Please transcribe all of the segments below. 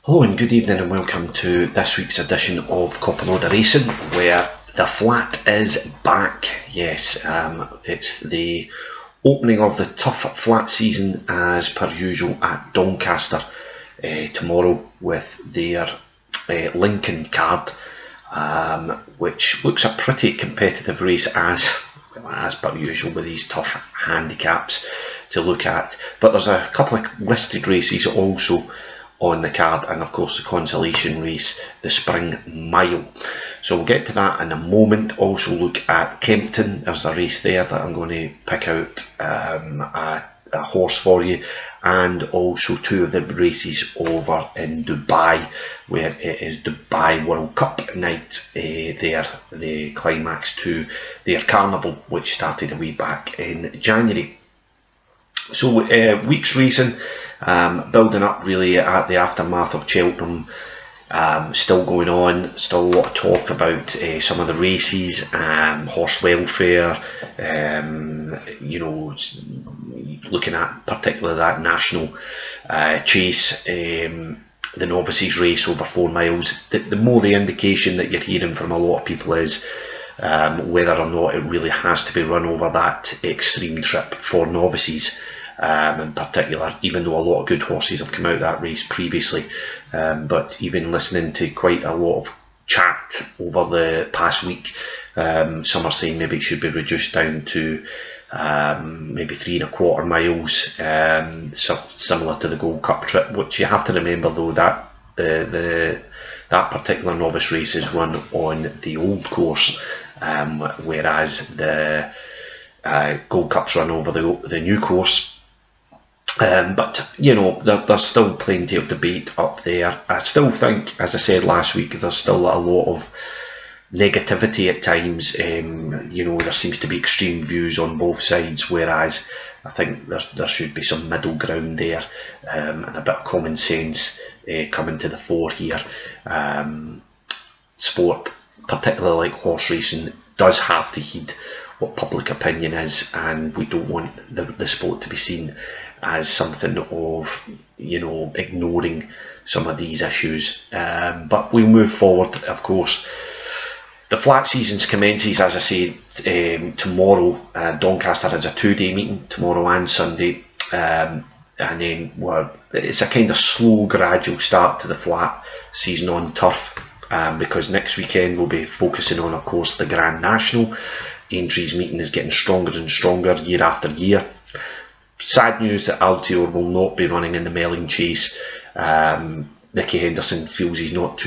Hello and good evening and welcome to this week's edition of CopaLoadofRacing, where the flat is back. Yes, it's the opening of the tough flat season as per usual at Doncaster tomorrow with their Lincoln card, which looks a pretty competitive race as per usual with these tough handicaps to look at. But there's a couple of listed races also on the card, and of course the consolation race, the Spring Mile. So we'll get to that in a moment. Also look at Kempton. There's a race there that I'm going to pick out a horse for you, and also two of the races over in Dubai, where it is Dubai World Cup night there, the climax to their carnival, which started a wee back in January. So week's racing, building up really at the aftermath of Cheltenham, still going on, still a lot of talk about some of the races, horse welfare, looking at particularly that national chase, the novices race over 4 miles. The more the indication that you're hearing from a lot of people is whether or not it really has to be run over that extreme trip for novices. In particular, even though a lot of good horses have come out of that race previously, but even listening to quite a lot of chat over the past week, some are saying maybe it should be reduced down to maybe 3¼ miles, similar to the Gold Cup trip. Which you have to remember though, that that particular novice race is run on the old course, whereas the Gold Cup's run over the new course. But you know, there's still plenty of debate up there. I still think, as I said last week, there's still a lot of negativity at times. There seems to be extreme views on both sides, whereas I think there should be some middle ground there, and a bit of common sense coming to the fore here. Sport, particularly like horse racing, does have to heed what public opinion is, and we don't want the sport to be seen as something of, ignoring some of these issues. But we'll move forward, of course. The flat season commences, as I said, tomorrow. Doncaster has a 2-day meeting, tomorrow and Sunday. And then it's a kind of slow, gradual start to the flat season on turf, because next weekend we'll be focusing on, of course, the Grand National. Aintrie's meeting is getting stronger and stronger year after year. Sad news that Altior will not be running in the Melling Chase. Nicky Henderson feels he's not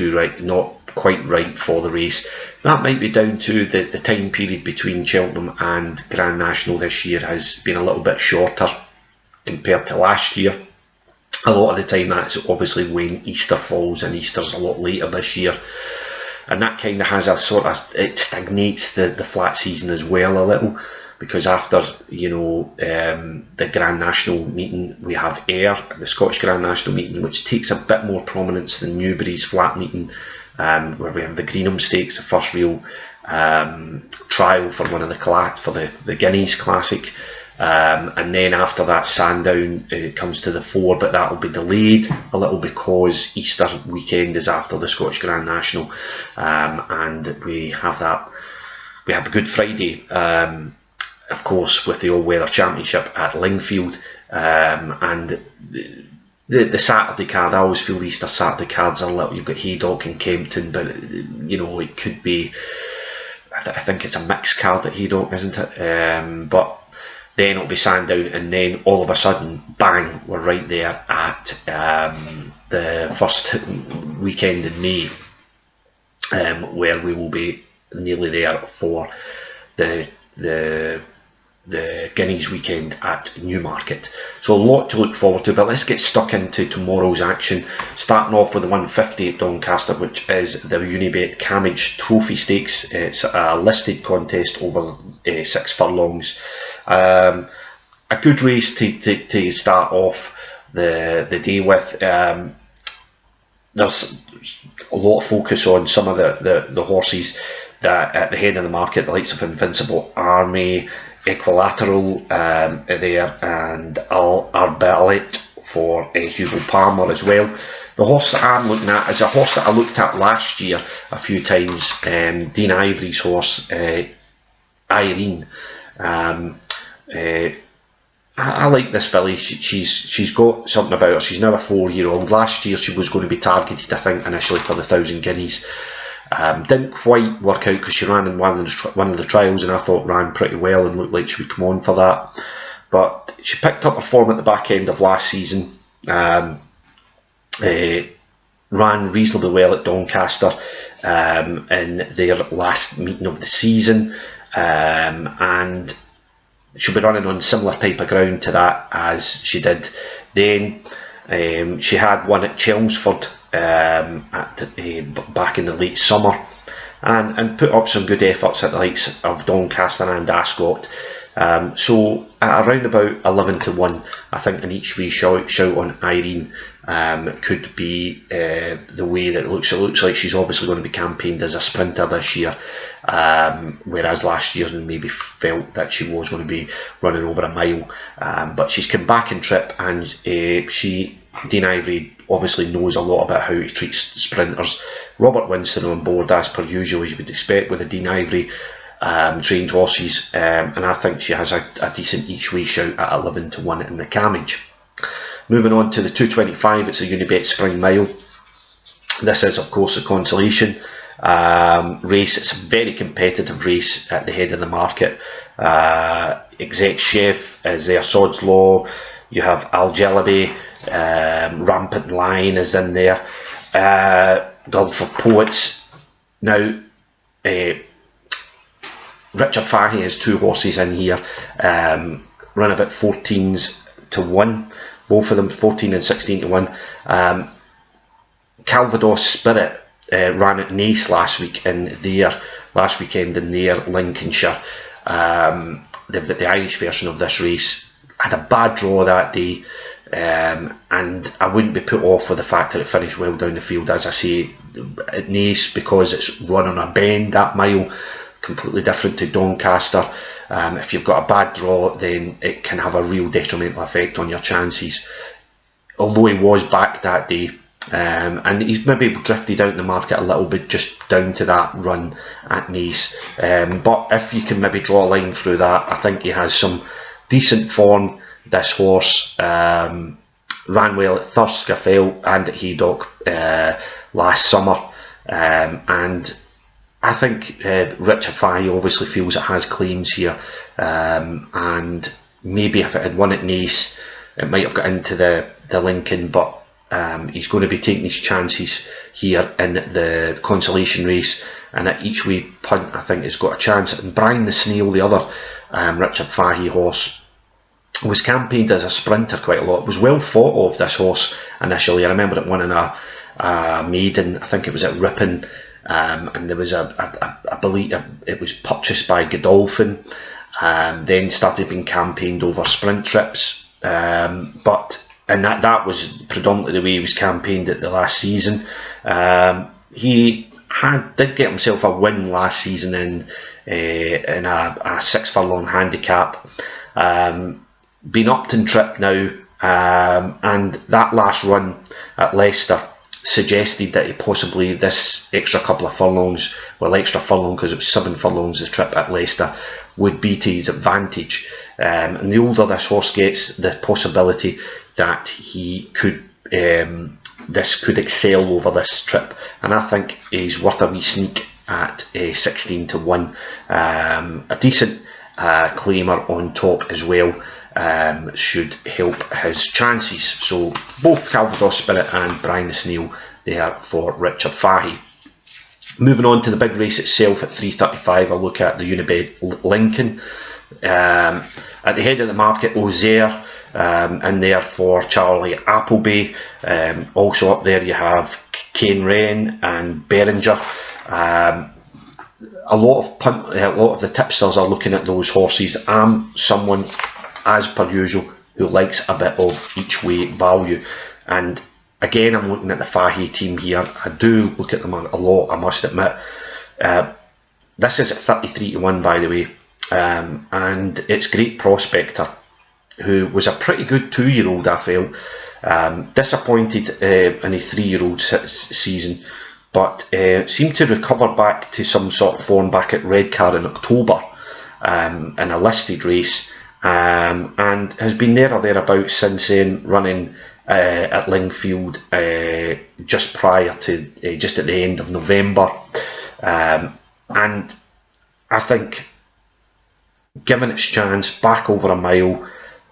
quite right for the race. That might be down to the time period between Cheltenham and Grand National this year has been a little bit shorter compared to last year. A lot of the time that's obviously when Easter falls, and Easter's a lot later this year. And that kind of has it stagnates the flat season as well a little, because after the Grand National meeting we have Ayr, the Scottish Grand National meeting, which takes a bit more prominence than Newbury's flat meeting, where we have the Greenham Stakes, the first real trial for one of the Guineas Classic. And then after that, Sandown comes to the fore, but that will be delayed a little because Easter weekend is after the Scottish Grand National, and we have a Good Friday, of course, with the All-Weather Championship at Lingfield, and the Saturday card. I always feel the Easter Saturday cards are a little. You've got Haydock and Kempton, but it could be. I think it's a mixed card at Haydock, isn't it? But then it'll be Sandown, and then all of a sudden, bang, we're right there at the first weekend in May, where we will be nearly there for the Guineas weekend at Newmarket. So a lot to look forward to, but let's get stuck into tomorrow's action, starting off with the 150 at Doncaster, which is the Unibet Camage Trophy Stakes. It's a listed contest over 6 furlongs. A good race to start off the day with. There's a lot of focus on some of the horses that at the head of the market, the likes of Invincible Army, Equilateral there, and Arbelet for Hugo Palmer as well. The horse that I'm looking at is a horse that I looked at last year a few times, Dean Ivory's horse, Irene. I like this filly. She's got something about her. She's now a 4-year-old. Last year she was going to be targeted, I think, initially for the 1,000 guineas. Didn't quite work out because she ran in one of the trials, and I thought ran pretty well and looked like she would come on for that. But she picked up her form at the back end of last season. Ran reasonably well at Doncaster in their last meeting of the season, and she'll be running on similar type of ground to that as she did then. She had one at Chelmsford back in the late summer, and put up some good efforts at the likes of Doncaster and Ascot. So at around about 11-1, I think an each way shout on Irene could be the way that it looks. It looks like she's obviously going to be campaigned as a sprinter this year, whereas last year maybe felt that she was going to be running over a mile. But she's come back in trip, and Dean Ivory obviously knows a lot about how he treats sprinters. Robert Winston on board as per usual, as you would expect with a Dean Ivory trained horses, and I think she has a decent each way shout at 11-1 in the Cammage. Moving on to the 225, it's a Unibet Spring Mile. This is of course a consolation race. It's a very competitive race at the head of the market. Exec Chef is there, Sod's Law, you have Al Jalabi, Rampant Lion is in there, Gulf of Poets. Now Richard Fahey has 2 horses in here, run about 14s-1, both of them 14 and 16-1. Calvados Spirit ran at Naas last weekend in their Lincolnshire. The Irish version of this race had a bad draw that day, and I wouldn't be put off with the fact that it finished well down the field. As I say, at Naas, because it's run on a bend, that mile, completely different to Doncaster. If you've got a bad draw, then it can have a real detrimental effect on your chances. Although he was back that day, and he's maybe drifted out in the market a little bit just down to that run at Naas. But if you can maybe draw a line through that, I think he has some decent form. This horse ran well at Thurskafell and at Haydock last summer, and I think Richard Fahey obviously feels it has claims here, and maybe if it had won at Naas, it might have got into the Lincoln, but he's going to be taking his chances here in the consolation race, and at each way punt I think he's got a chance. And Brian the Snail, the other Richard Fahey horse, was campaigned as a sprinter quite a lot. It was well thought of, this horse, initially. I remember it winning a maiden, I think it was at Ripon, and there was I believe it was purchased by Godolphin, then started being campaigned over sprint trips, but that was predominantly the way he was campaigned at the last season. He did get himself a win last season in a 6 furlong handicap. Been upped in trip now, and that last run at Leicester suggested that he possibly, this extra couple of furlongs, well, extra furlong because it was 7 furlongs the trip at Leicester, would be to his advantage. And the older this horse gets, the possibility that he could this could excel over this trip, and I think he's worth a wee sneak at 16-1. A decent claimer on top as well should help his chances. So both Calvados Spirit and Brian the Snail there for Richard Fahey. Moving on to the big race itself at 3:35, I'll look at the Unibet Lincoln. At the head of the market, Ozair in there for Charlie Appleby. Also up there you have Kane Wren and Beringer. A lot of the tipsters are looking at those horses. I'm someone, as per usual, who likes a bit of each way value, and again I'm looking at the Fahey team here. I do look at them a lot, I must admit. This is at 33-1, by the way, and it's Great Prospector. who was a pretty good 2-year-old, I felt. Disappointed in his 3-year-old season, but seemed to recover back to some sort of form back at Redcar in October in a listed race, and has been there or thereabouts since then, running at Lingfield just prior to just at the end of November, and I think, given its chance back over a mile,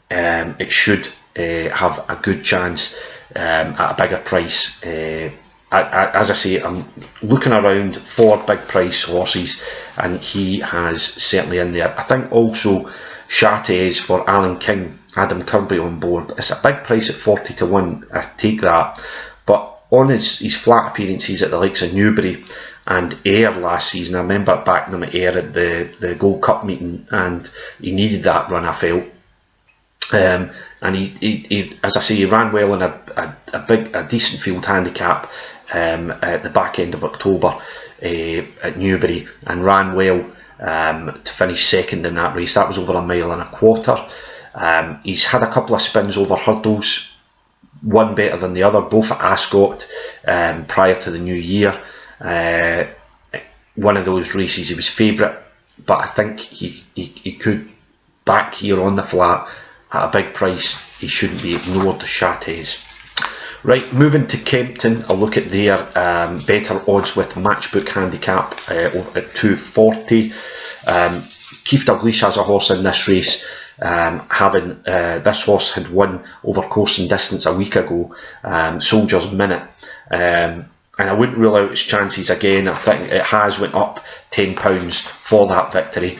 it should have a good chance at a bigger price. As I say, I'm looking around for big price horses, and he has certainly in there. I think also Chates for Alan King, Adam Kirby on board. It's a big price at 40 to 1. I take that, but on his flat appearances at the likes of Newbury and Ayr last season, I remember backing him at Ayr at the Gold Cup meeting, and he needed that run, I felt. And he, as I say, he ran well in a decent field handicap at the back end of October at Newbury, and ran well to finish second in that race. That was over a mile and a quarter. He's had a couple of spins over hurdles, one better than the other, both at Ascot prior to the new year. One of those races he was favourite, but I think he could back here on the flat at a big price. He shouldn't be ignored, Chates. Right, moving to Kempton, a look at their better odds with matchbook handicap at 240. Keith Dalglish has a horse in this race, having this horse had won over course and distance a week ago, Soldier's Minute, and I wouldn't rule out its chances again. I think it has went up £10 for that victory.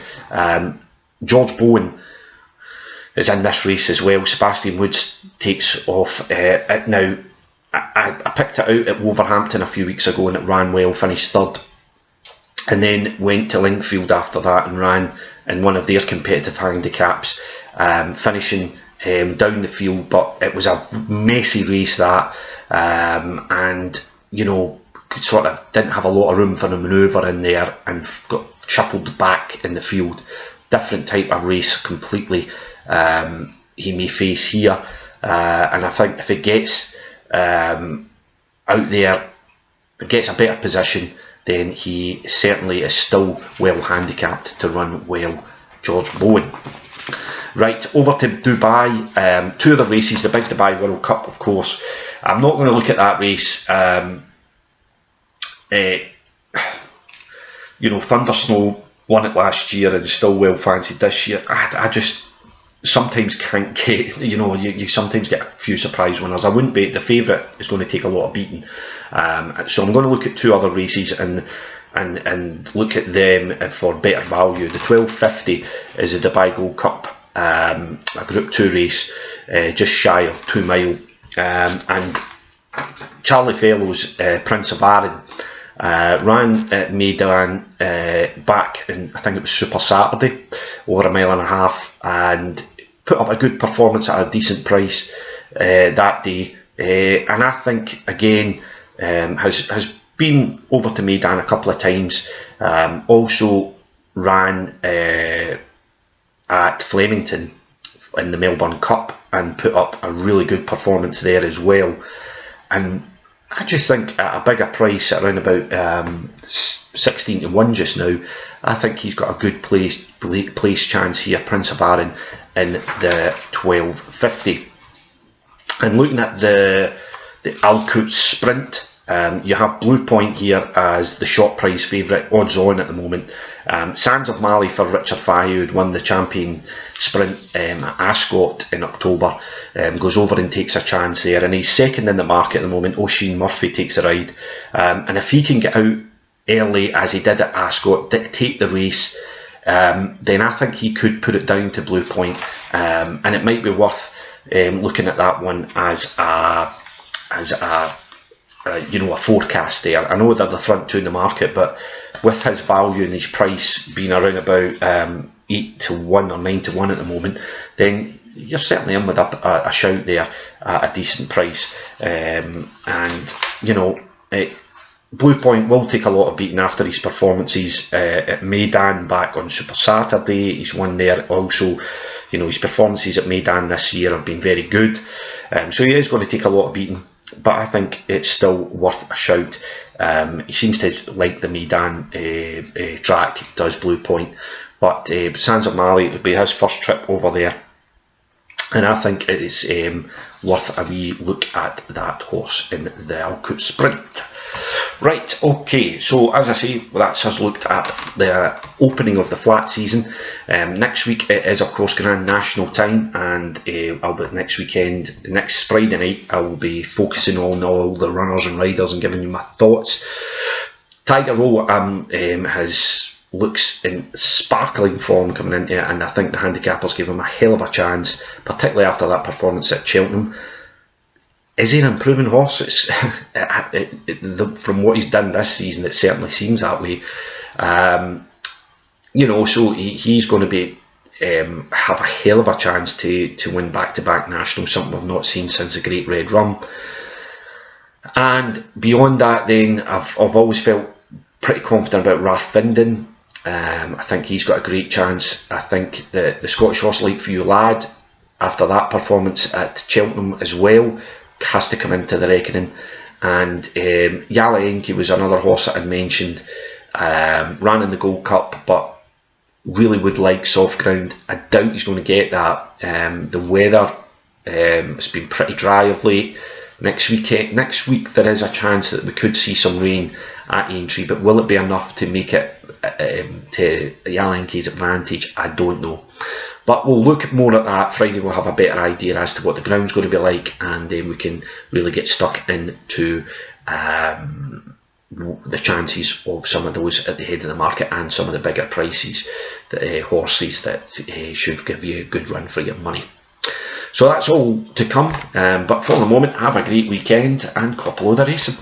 George Bowen is in this race as well. Sebastian Woods takes off it now. I picked it out at Wolverhampton a few weeks ago, and it ran well, finished third, and then went to Lingfield after that and ran in one of their competitive handicaps, finishing down the field, but it was a messy race that, and you know, sort of didn't have a lot of room for a manoeuvre in there, and got shuffled back in the field. Different type of race completely he may face here, and I think if he gets out there, gets a better position, then he certainly is still well handicapped to run well, George Bowen. Right, over to Dubai. Two of the races, the big Dubai World Cup, of course. I'm not going to look at that race. You know, Thundersnow won it last year and still well fancied this year. I just sometimes can't get, you know, you sometimes get a few surprise winners. I wouldn't be, the favourite is going to take a lot of beating. So I'm going to look at two other races and look at them for better value. The 1250 is a Dubai Gold Cup, a Group 2 race, just shy of 2 mile. And Charlie Fellowes, Prince of Arran, ran at Meydan back in, I think it was Super Saturday, over a mile and a half, and put up a good performance at a decent price that day. And I think again has been over to Meydan a couple of times. Also ran at Flemington in the Melbourne Cup and put up a really good performance there as well. And I just think at a bigger price, at around about 16 to 1 just now, I think he's got a good place chance here, Prince of Arran, in the 1250. And looking at the Al-Quds Sprint, you have Blue Point here as the short price favourite, odds on at the moment. Sands of Mali for Richard Fahey, who had won the champion sprint at Ascot in October, goes over and takes a chance there, and he's second in the market at the moment. Oisin Murphy takes a ride, and if he can get out early as he did at Ascot, dictate the race, then I think he could put it down to Blue Point, and it might be worth looking at that one as a you know, a forecast there. I know they're the front two in the market, but with his value and his price being around about 8 to 1 or 9 to 1 at the moment, then you're certainly in with a shout there at a decent price. And you know, Blue Point will take a lot of beating after his performances at Meydan back on Super Saturday. He's won there also You know, his performances at Meydan this year have been very good, so he is going to take a lot of beating, but I think it's still worth a shout. He seems to like the Meydan track, does Blue Point, but Sans O'Malley, it would be his first trip over there, and I think it is worth a wee look at that horse in the Alcoot Sprint. Right, okay, so as I say, that's us looked at the opening of the flat season. Next week it is of course Grand National time, and next weekend, next Friday night, I will be focusing on all the runners and riders and giving you my thoughts. Tiger Roll looks in sparkling form coming into it, and I think the handicappers gave him a hell of a chance, particularly after that performance at Cheltenham. Is he an improving horse? From what he's done this season, it certainly seems that way. You know, so he's going to be have a hell of a chance to win back-to-back nationals, something we've not seen since the Great Red Run. And beyond that, then I've always felt pretty confident about Rathfinden. I think he's got a great chance. I think the Scottish horse Like For You Lad, after that performance at Cheltenham as well, has to come into the reckoning. And Yala Enki was another horse that I mentioned, ran in the Gold Cup, but really would like soft ground. I doubt he's going to get that. The weather has been pretty dry of late. Next week there is a chance that we could see some rain at Aintree, but will it be enough to make it to Yala Enki's advantage? I don't know. But we'll look more at that. Friday we'll have a better idea as to what the ground's going to be like, and then we can really get stuck into the chances of some of those at the head of the market and some of the bigger prices, the horses that should give you a good run for your money. So that's all to come, but for the moment, have a great weekend and CopaLoad of Racing.